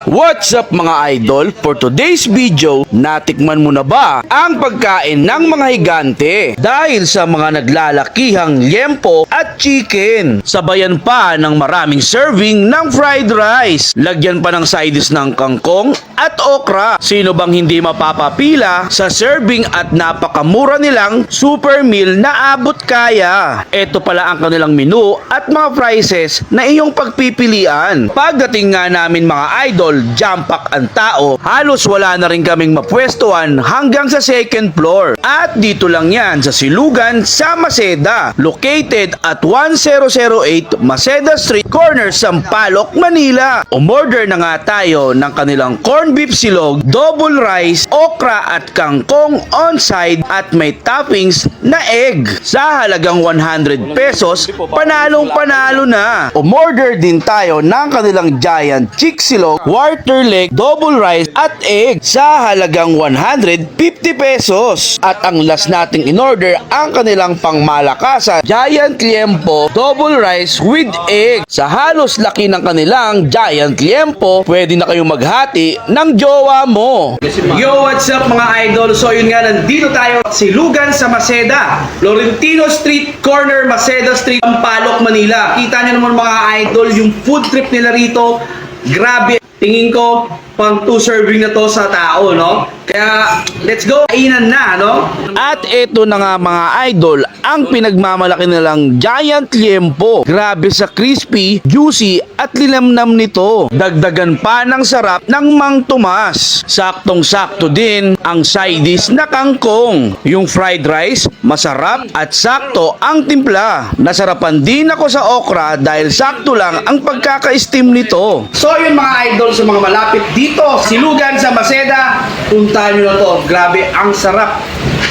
What's up mga idol? For today's video, natikman mo na ba ang pagkain ng mga higante? Dahil sa mga naglalakihang liempo at chicken. Sabayan pa ng maraming serving ng fried rice. Lagyan pa ng sides ng kangkong at okra. Sino bang hindi mapapapila sa serving at napakamura nilang super meal na abot kaya? Ito pala ang kanilang menu at mga prices na iyong pagpipilian. Pagdating nga namin mga idol, jam pack ang tao, halos wala na rin kaming mapwestuhan hanggang sa second floor. At dito lang yan sa Silugan sa Maceda, located at 1008 Maceda Street, corner Sampaloc, Manila. Umorder na nga tayo ng kanilang corned beef silog, double rice, okra at kangkong on side at may toppings na egg. Sa halagang 100 pesos, panalong panalo na. Umorder din tayo ng kanilang giant chick silog, quarter leg, double rice at egg sa halagang 150 pesos. At ang last nating in-order ang kanilang pangmalakasan, giant liempo, double rice with egg. Sa halos laki ng kanilang giant liempo, pwede na kayong maghati ng jowa mo. Yo, what's up mga idol? So yun nga, nandito tayo Silugan sa Maceda, Florentino Street, corner Maceda Street, Sampaloc, Manila. Kita niyo naman mga idol yung food trip nila rito. Grabe, tingin ko pang 2 serving na to sa tao, no? Kaya let's go, kainan na, no? At eto na nga mga idol, ang pinagmamalaki nilang giant liempo. Grabe sa crispy, juicy at linamnam nito. Dagdagan pa ng sarap ng Mang Tomas. Saktong-sakto din ang side dish na kangkong. Yung fried rice, masarap at sakto ang timpla. Nasarapan din ako sa okra dahil sakto lang ang pagkaka-steam nito. So yun mga idol, sa mga malapit dito, Silugan sa Maceda, puntahan nyo na to. Grabe, ang sarap.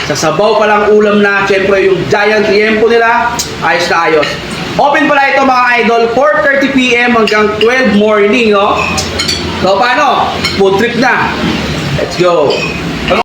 Sa sabaw pa lang ulam na, syempre yung giant liempo nila, ayos na ayos. Open pala ito mga idol, 4:30 PM hanggang 12 morning, no? So paano? Food trip na. Let's go.